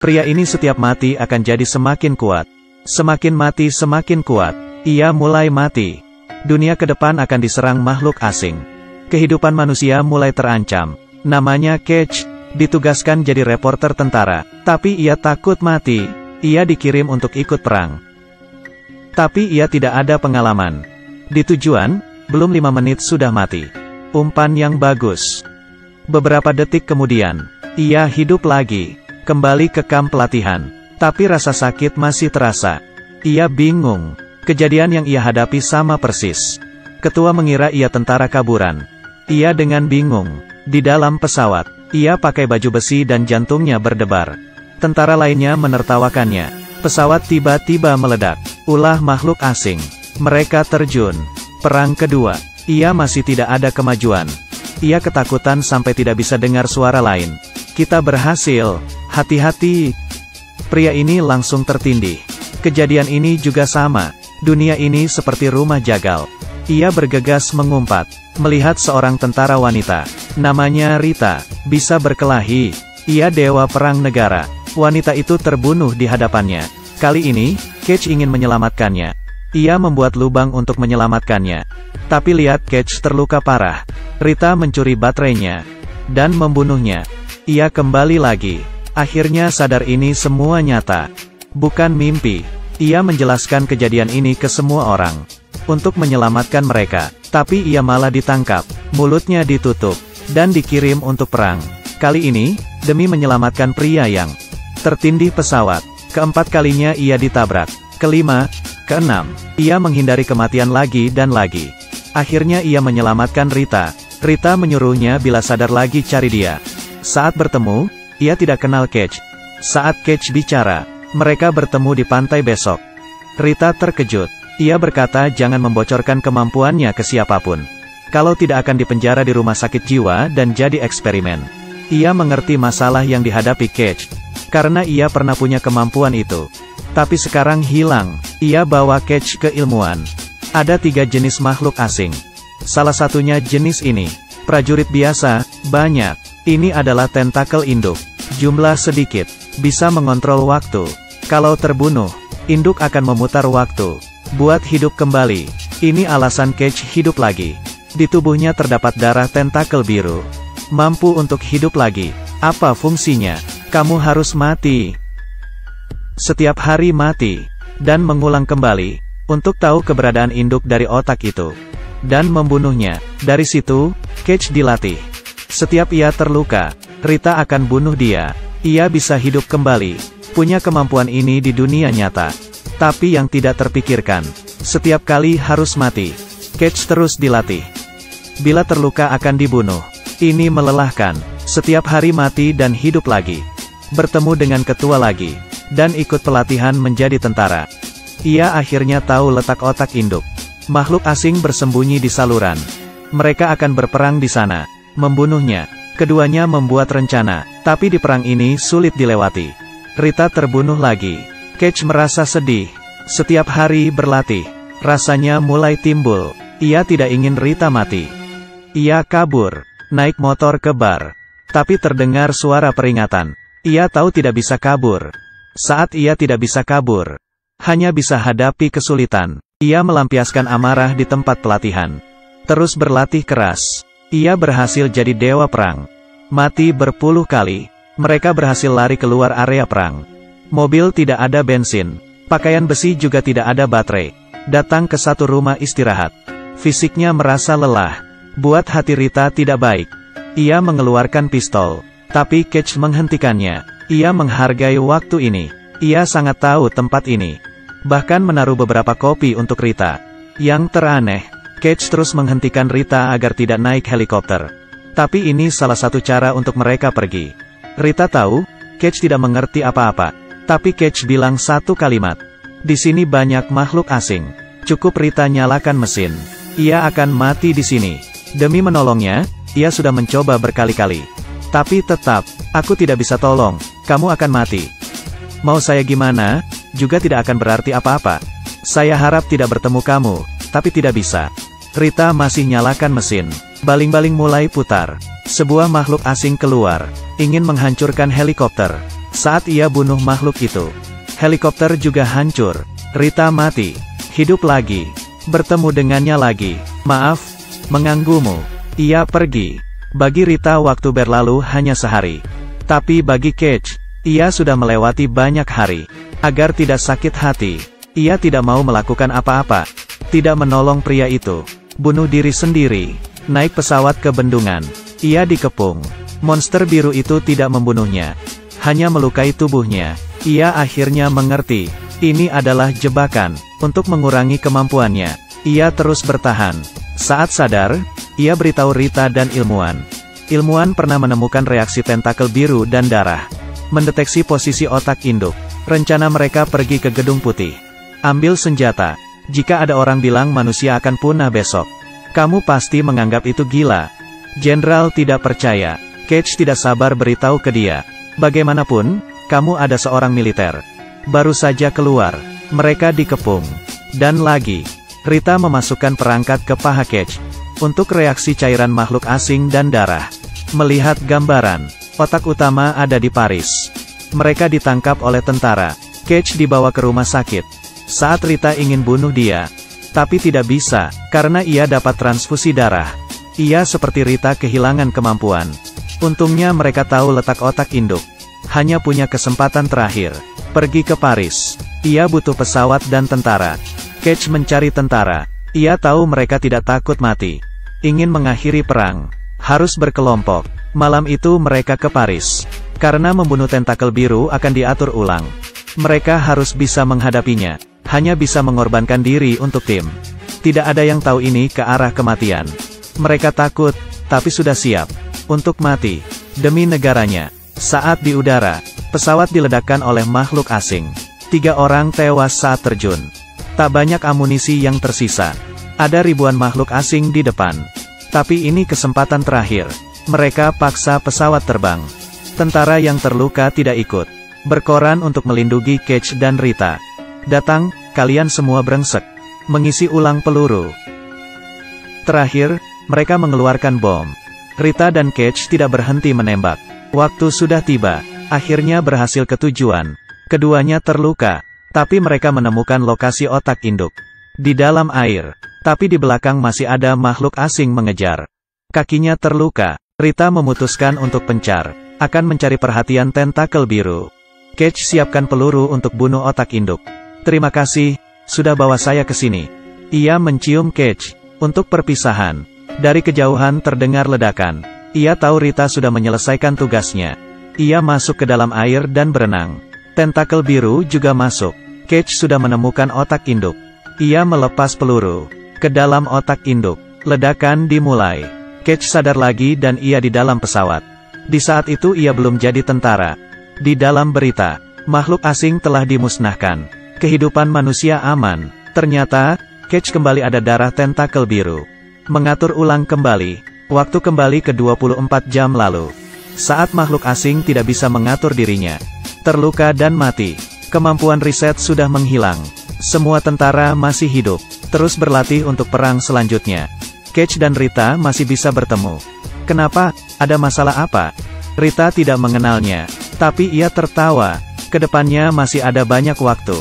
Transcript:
Pria ini setiap mati akan jadi semakin kuat. Semakin mati semakin kuat. Ia mulai mati. Dunia ke depan akan diserang makhluk asing. Kehidupan manusia mulai terancam. Namanya Cage, ditugaskan jadi reporter tentara. Tapi ia takut mati. Ia dikirim untuk ikut perang. Tapi ia tidak ada pengalaman. Di tujuan, belum 5 menit sudah mati. Umpan yang bagus. Beberapa detik kemudian, ia hidup lagi. Kembali ke kamp pelatihan. Tapi rasa sakit masih terasa. Ia bingung. Kejadian yang ia hadapi sama persis. Ketua mengira ia tentara kaburan. Ia dengan bingung. Di dalam pesawat, ia pakai baju besi dan jantungnya berdebar. Tentara lainnya menertawakannya. Pesawat tiba-tiba meledak. Ulah makhluk asing. Mereka terjun. Perang kedua. Ia masih tidak ada kemajuan. Ia ketakutan sampai tidak bisa dengar suara lain. Kita berhasil. Hati-hati. Pria ini langsung tertindih. Kejadian ini juga sama. Dunia ini seperti rumah jagal. Ia bergegas mengumpat. Melihat seorang tentara wanita. Namanya Rita. Bisa berkelahi. Ia dewa perang negara. Wanita itu terbunuh di hadapannya. Kali ini, Cage ingin menyelamatkannya. Ia membuat lubang untuk menyelamatkannya. Tapi lihat Cage terluka parah. Rita mencuri baterainya. Dan membunuhnya. Ia kembali lagi. Akhirnya sadar ini semua nyata. Bukan mimpi. Ia menjelaskan kejadian ini ke semua orang. Untuk menyelamatkan mereka. Tapi ia malah ditangkap. Mulutnya ditutup. Dan dikirim untuk perang. Kali ini, demi menyelamatkan pria yang tertindih pesawat. Keempat kalinya ia ditabrak. Kelima, keenam. Ia menghindari kematian lagi dan lagi. Akhirnya ia menyelamatkan Rita. Rita menyuruhnya bila sadar lagi cari dia. Saat bertemu, ia tidak kenal Cage. Saat Cage bicara, mereka bertemu di pantai besok. Rita terkejut. Ia berkata jangan membocorkan kemampuannya ke siapapun. Kalau tidak akan dipenjara di rumah sakit jiwa dan jadi eksperimen. Ia mengerti masalah yang dihadapi Cage. Karena ia pernah punya kemampuan itu. Tapi sekarang hilang. Ia bawa Cage ke ilmuwan. Ada 3 jenis makhluk asing. Salah satunya jenis ini. Prajurit biasa, banyak. Ini adalah tentakel induk. Jumlah sedikit. Bisa mengontrol waktu. Kalau terbunuh, induk akan memutar waktu. Buat hidup kembali. Ini alasan Cage hidup lagi. Di tubuhnya terdapat darah tentakel biru. Mampu untuk hidup lagi. Apa fungsinya? Kamu harus mati. Setiap hari mati. Dan mengulang kembali. Untuk tahu keberadaan induk dari otak itu. Dan membunuhnya. Dari situ, Cage dilatih. Setiap ia terluka, Rita akan bunuh dia. Ia bisa hidup kembali. Punya kemampuan ini di dunia nyata. Tapi yang tidak terpikirkan. Setiap kali harus mati. Cage terus dilatih. Bila terluka akan dibunuh. Ini melelahkan. Setiap hari mati dan hidup lagi. Bertemu dengan ketua lagi. Dan ikut pelatihan menjadi tentara. Ia akhirnya tahu letak otak induk. Makhluk asing bersembunyi di saluran. Mereka akan berperang di sana. Membunuhnya. Keduanya membuat rencana. Tapi di perang ini sulit dilewati. Rita terbunuh lagi. Cage merasa sedih. Setiap hari berlatih. Rasanya mulai timbul. Ia tidak ingin Rita mati. Ia kabur. Naik motor ke bar. Tapi terdengar suara peringatan. Ia tahu tidak bisa kabur. Saat ia tidak bisa kabur. Hanya bisa hadapi kesulitan. Ia melampiaskan amarah di tempat pelatihan. Terus berlatih keras. Ia berhasil jadi dewa perang. Mati berpuluh kali. Mereka berhasil lari keluar area perang. Mobil tidak ada bensin. Pakaian besi juga tidak ada baterai. Datang ke satu rumah istirahat. Fisiknya merasa lelah. Buat hati Rita tidak baik. Ia mengeluarkan pistol. Tapi Cage menghentikannya. Ia menghargai waktu ini. Ia sangat tahu tempat ini. Bahkan menaruh beberapa kopi untuk Rita. Yang teraneh, Cage terus menghentikan Rita agar tidak naik helikopter. Tapi ini salah satu cara untuk mereka pergi. Rita tahu, Cage tidak mengerti apa-apa. Tapi Cage bilang satu kalimat. Di sini banyak makhluk asing. Cukup Rita nyalakan mesin. Ia akan mati di sini. Demi menolongnya, ia sudah mencoba berkali-kali. Tapi tetap, aku tidak bisa tolong. Kamu akan mati. Mau saya gimana, juga tidak akan berarti apa-apa. Saya harap tidak bertemu kamu, tapi tidak bisa. Rita masih nyalakan mesin. Baling-baling mulai putar. Sebuah makhluk asing keluar. Ingin menghancurkan helikopter. Saat ia bunuh makhluk itu, helikopter juga hancur. Rita mati, hidup lagi, bertemu dengannya lagi. Maaf, mengganggumu. Ia pergi. Bagi Rita waktu berlalu hanya sehari. Tapi bagi Cage, ia sudah melewati banyak hari. Agar tidak sakit hati, ia tidak mau melakukan apa-apa. Tidak menolong pria itu. Bunuh diri sendiri. Naik pesawat ke bendungan. Ia dikepung. Monster biru itu tidak membunuhnya. Hanya melukai tubuhnya. Ia akhirnya mengerti. Ini adalah jebakan. Untuk mengurangi kemampuannya, ia terus bertahan. Saat sadar, ia beritahu Rita dan ilmuwan. Ilmuwan pernah menemukan reaksi tentakel biru dan darah. Mendeteksi posisi otak induk. Rencana mereka pergi ke Gedung Putih. Ambil senjata. Jika ada orang bilang manusia akan punah besok, kamu pasti menganggap itu gila. Jenderal tidak percaya. Cage tidak sabar beritahu ke dia. Bagaimanapun, kamu ada seorang militer. Baru saja keluar. Mereka dikepung. Dan lagi, Rita memasukkan perangkat ke paha Cage. Untuk reaksi cairan makhluk asing dan darah. Melihat gambaran, otak utama ada di Paris. Mereka ditangkap oleh tentara. Cage dibawa ke rumah sakit. Saat Rita ingin bunuh dia, tapi tidak bisa, karena ia dapat transfusi darah. Ia seperti Rita kehilangan kemampuan. Untungnya mereka tahu letak otak induk. Hanya punya kesempatan terakhir. Pergi ke Paris. Ia butuh pesawat dan tentara. Cage mencari tentara. Ia tahu mereka tidak takut mati. Ingin mengakhiri perang. Harus berkelompok. Malam itu mereka ke Paris. Karena membunuh tentakel biru akan diatur ulang. Mereka harus bisa menghadapinya. Hanya bisa mengorbankan diri untuk tim. Tidak ada yang tahu ini ke arah kematian. Mereka takut, tapi sudah siap. Untuk mati. Demi negaranya. Saat di udara, pesawat diledakkan oleh makhluk asing. 3 orang tewas saat terjun. Tak banyak amunisi yang tersisa. Ada ribuan makhluk asing di depan. Tapi ini kesempatan terakhir. Mereka paksa pesawat terbang. Tentara yang terluka tidak ikut. Berkoran untuk melindungi Cage dan Rita. Datang, kalian semua brengsek. Mengisi ulang peluru. Terakhir, mereka mengeluarkan bom. Rita dan Cage tidak berhenti menembak. Waktu sudah tiba. Akhirnya berhasil ke tujuan. Keduanya terluka. Tapi mereka menemukan lokasi otak induk. Di dalam air. Tapi di belakang masih ada makhluk asing mengejar. Kakinya terluka. Rita memutuskan untuk pencar. Akan mencari perhatian tentakel biru. Cage siapkan peluru untuk bunuh otak induk. Terima kasih, sudah bawa saya ke sini. Ia mencium Cage. Untuk perpisahan. Dari kejauhan terdengar ledakan. Ia tahu Rita sudah menyelesaikan tugasnya. Ia masuk ke dalam air dan berenang. Tentakel biru juga masuk. Cage sudah menemukan otak induk. Ia melepas peluru ke dalam otak induk. Ledakan dimulai. Cage sadar lagi dan ia di dalam pesawat. Di saat itu ia belum jadi tentara. Di dalam berita, makhluk asing telah dimusnahkan. Kehidupan manusia aman. Ternyata, Cage kembali ada darah tentakel biru. Mengatur ulang kembali. Waktu kembali ke 24 jam lalu. Saat makhluk asing tidak bisa mengatur dirinya. Terluka dan mati. Kemampuan riset sudah menghilang. Semua tentara masih hidup. Terus berlatih untuk perang selanjutnya. Cage dan Rita masih bisa bertemu. Kenapa? Ada masalah apa? Rita tidak mengenalnya. Tapi ia tertawa. Kedepannya masih ada banyak waktu.